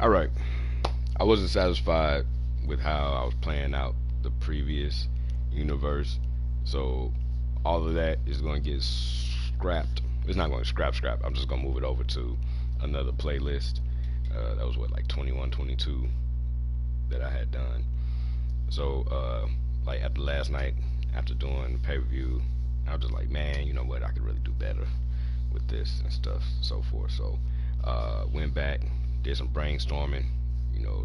All right. I wasn't satisfied with how I was playing out the previous universe, so all of that is going to get scrapped. It's not going to scrap. I'm just going to move it over to another playlist. That was what, like 21, 22 that I had done. So, like after last night, after doing the pay per view, I was just like, man, you know what? I could really do better with this and stuff, so forth. So, went back, did some brainstorming,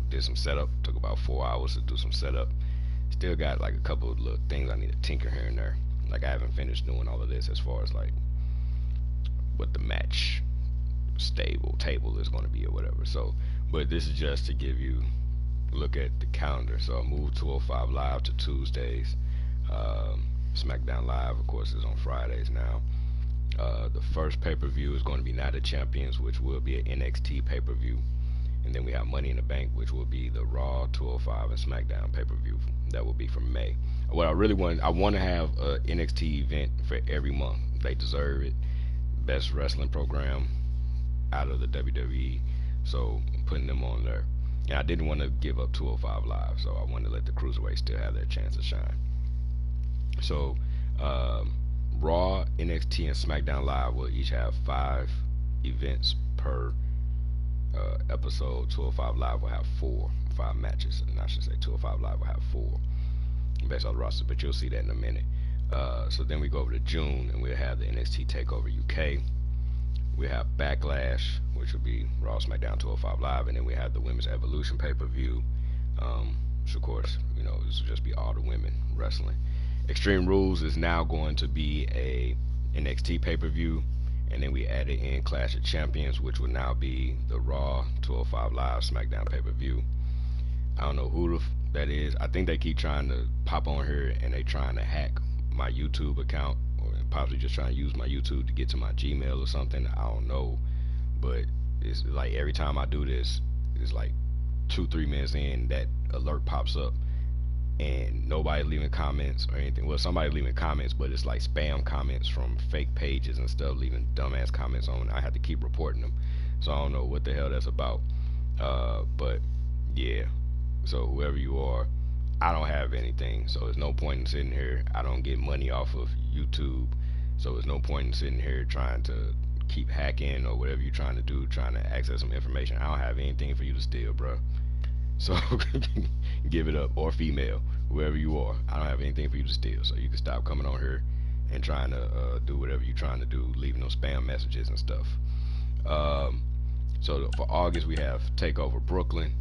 did some setup. Took about 4 hours to do some setup. Still got like a couple of little things I need to tinker here and there. Like I haven't finished doing all of this as far as like what the match stable table is going to be or whatever. So, but this is just to give you a look at the calendar. So I moved 205 Live to Tuesdays. SmackDown Live, of course, is on Fridays now. The first pay-per-view is going to be Night of Champions, which will be an NXT pay-per-view. And then we have Money in the Bank, which will be the Raw, 205, and SmackDown pay-per-view. That will be for May. What I really want, I want to have an NXT event for every month. They deserve it. Best wrestling program out of the WWE. So I'm putting them on there. And I didn't want to give up 205 Live, so I wanted to let the Cruiserweights still have their chance to shine. So, Raw, NXT, and SmackDown Live will each have 5 events per episode. 205 Live will have 5 matches, and I should say 205 Live will have 4 based on the roster, but you'll see that in a minute. So then we go over to June, and we'll have the NXT Takeover UK. We have Backlash, which will be Raw, SmackDown, 205 Live, and then we have the Women's Evolution pay-per-view, which of course, this will just be all the women wrestling. Extreme Rules is now going to be a NXT pay-per-view, and then we added in Clash of Champions, which will now be the Raw 205 Live SmackDown pay-per-view. I don't know who that is. I think they keep trying to pop on here and they trying to hack my YouTube account, or possibly just trying to use my YouTube to get to my Gmail or something. I don't know, but it's like every time I do this, it's like 2-3 minutes in, that alert pops up and nobody leaving comments or anything. Well, somebody leaving comments, but it's like spam comments from fake pages and stuff, leaving dumbass comments on. I have to keep reporting them, so I don't know what the hell that's about. But yeah, so whoever you are, I don't have anything, so there's no point in sitting here. I don't get money off of YouTube, so there's no point in sitting here trying to keep hacking or whatever you're trying to do, trying to access some information. I don't have anything for you to steal, bro. So give it up, or female, whoever you are. I don't have anything for you to steal, so you can stop coming on here and trying to do whatever you're trying to do, leaving those spam messages and stuff. So for August we have Takeover Brooklyn,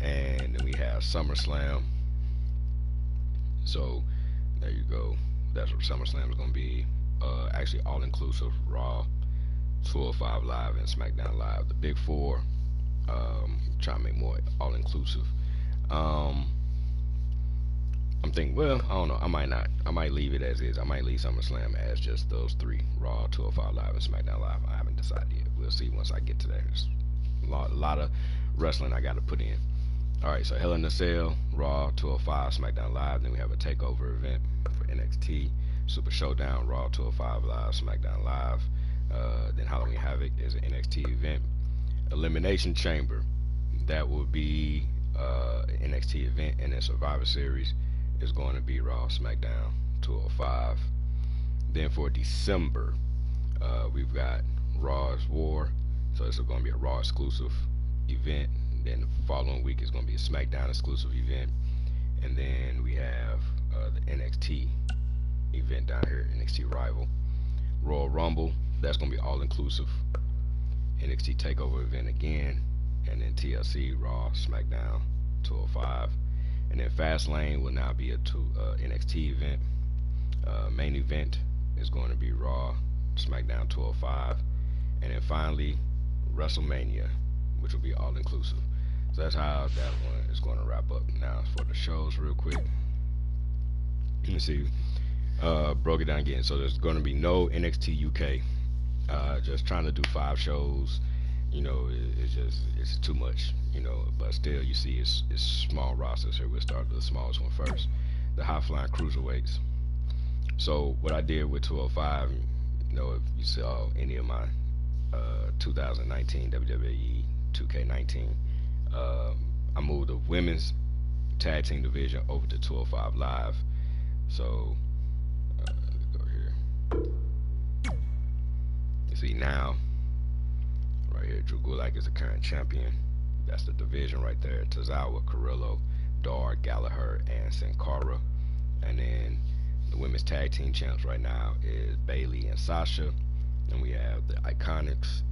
and then we have SummerSlam. So there you go. That's what SummerSlam is going to be. Actually all inclusive: Raw, 205 Live, and SmackDown Live. The big four. Try to make more all inclusive. I'm thinking, well, I don't know. I might not. I might leave it as is. I might leave SummerSlam as just those 3: Raw, 205 Live, and SmackDown Live. I haven't decided yet. We'll see once I get to that. There's a lot of wrestling I got to put in. All right, so Hell in a Cell, Raw, 205, SmackDown Live. Then we have a takeover event for NXT, Super Showdown, Raw, 205 Live, SmackDown Live. Then Halloween Havoc is an NXT event. Elimination Chamber, that will be an NXT event, and then Survivor Series is going to be Raw, SmackDown, 205. Then for December, we've got Raw's War, so this is going to be a Raw exclusive event. Then the following week is going to be a SmackDown exclusive event, and then we have the NXT event down here, NXT Rival. Royal Rumble, that's going to be all inclusive. NXT Takeover event again, and then TLC, Raw, SmackDown, 205, and then Fastlane will now be a NXT event. Main event is going to be Raw, SmackDown, 205, and then finally WrestleMania, which will be all inclusive. So that's how that one is going to wrap up. Now for the shows, real quick. Let me see. Broke it down again. So there's going to be no NXT UK. Just trying to do 5 shows, it's too much, but still you see it's small rosters here. We'll start with the smallest one first, the high flying cruiserweights. So what I did with 205, if you saw any of my 2019 WWE 2K19 I moved the women's tag team division over to 205 Live. So let's go here. You see now, right here, Drew Gulak is the current champion. That's the division right there. Tozawa, Carrillo, Dar, Gallagher, and Sin Cara. And then the women's tag team champs right now is Bailey and Sasha. And we have the Iconics,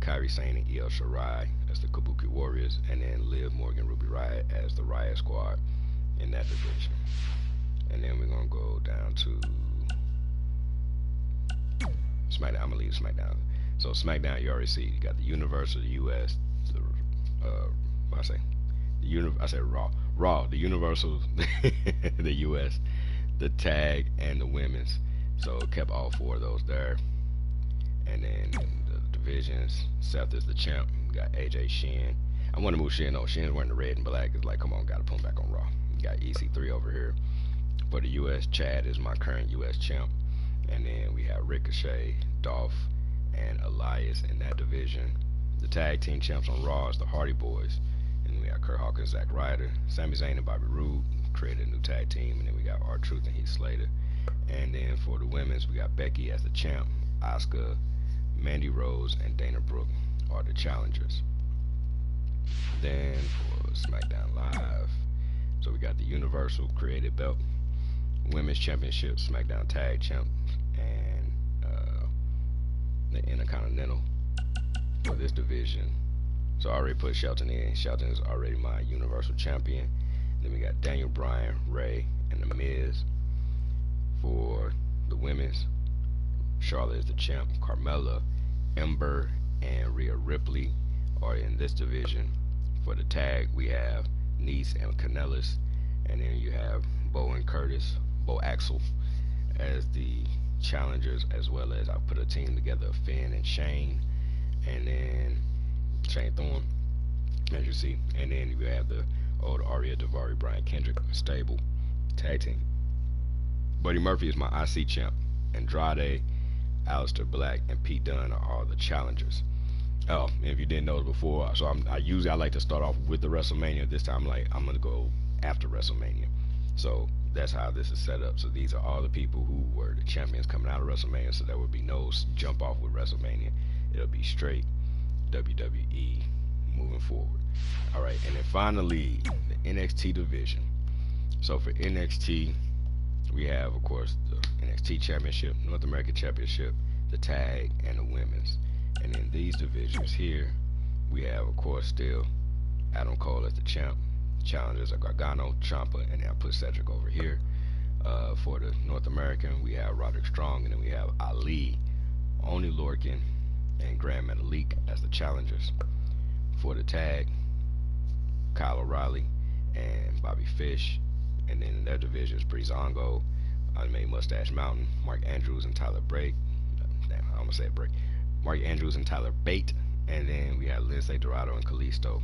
Kairi Sane and Io Shirai as the Kabuki Warriors, and then Liv Morgan, Ruby Riott as the Riot Squad in that division. And then we're gonna go down to SmackDown. I'm gonna leave SmackDown. So SmackDown, you already see, you got the Universal, the US, the what I say, I said Raw, the Universal, the US, the Tag, and the Women's. So kept all four of those there. And then the divisions, Seth is the champ. We got AJ Shin. I want to move Shin on. Shin's wearing the red and black. It's like, come on, gotta put him back on Raw. We got EC3 over here. For the US, Chad is my current US champ. And then we have Ricochet, Dolph, and Elias in that division. The tag team champs on Raw is the Hardy Boys. And then we got Kurt Hawkins, Zack Ryder, Sami Zayn, and Bobby Roode created a new tag team. And then we got R-Truth and Heath Slater. And then for the women's, we got Becky as the champ, Asuka, Mandy Rose, and Dana Brooke are the challengers. Then for SmackDown Live, so we got the Universal Created Belt, Women's Championship, SmackDown Tag Champs, and the Intercontinental for this division. So I already put Shelton in. Shelton is already my Universal Champion. Then we got Daniel Bryan, Ray, and The Miz. For the women's, Charlotte is the champ. Carmella, Ember, and Rhea Ripley are in this division. For the tag, we have Nice and Kanellis, and then you have Bo and Curtis, Bo Axel, as the challengers, as well as I put a team together of Finn and Shane, and then Shane Thorne, as you see, and then you have the old Aria Daivari, Brian Kendrick stable tag team. Buddy Murphy is my IC champ. Andrade, Aleister Black, and Pete Dunne are all the challengers. Oh, and if you didn't know before, so I like to start off with the WrestleMania. This time, I'm gonna go after WrestleMania. So that's how this is set up. So these are all the people who were the champions coming out of WrestleMania. So there would be no jump off with WrestleMania. It'll be straight WWE moving forward. All right, and then finally the NXT division. So for NXT, we have, of course, the NXT Championship, North American Championship, the Tag, and the Women's. And in these divisions here, we have, of course, still Adam Cole as the champ. Challengers are Gargano, Ciampa, and then I put Cedric over here. For the North American, we have Roderick Strong, and then we have Ali, Oney Lorcan, and Grand Metalik as the challengers. For the Tag, Kyle O'Reilly and Bobby Fish. And then in their divisions, Breezango, Mustache Mountain, Mark Andrews and Tyler Bate. Damn, I almost said Break. Mark Andrews and Tyler Bate. And then we have Lindsay Dorado and Kalisto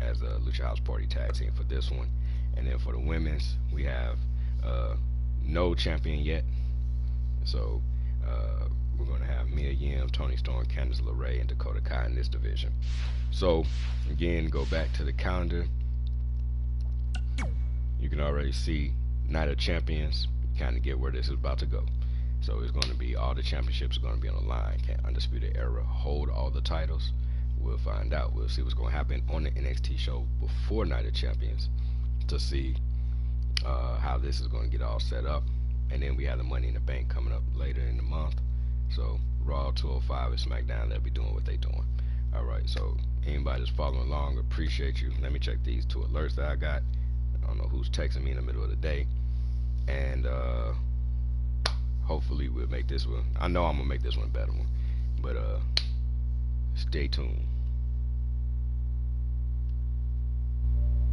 as a Lucha House Party tag team for this one. And then for the women's, we have no champion yet. So we're going to have Mia Yim, Toni Storm, Candice LeRae, and Dakota Kai in this division. So again, go back to the calendar. You can already see Night of Champions, kind of get where this is about to go. So it's going to be, all the championships are going to be on the line. Can Undisputed Era hold all the titles? We'll find out. We'll see what's going to happen on the NXT show before Night of Champions to see how this is going to get all set up. And then we have the Money in the Bank coming up later in the month. So Raw, 205, and SmackDown, they'll be doing what they're doing. All right, so anybody that's following along, appreciate you. Let me check these 2 alerts that I got. I don't know who's texting me in the middle of the day. And hopefully we'll make this one. I know I'm going to make this one a better one. But stay tuned.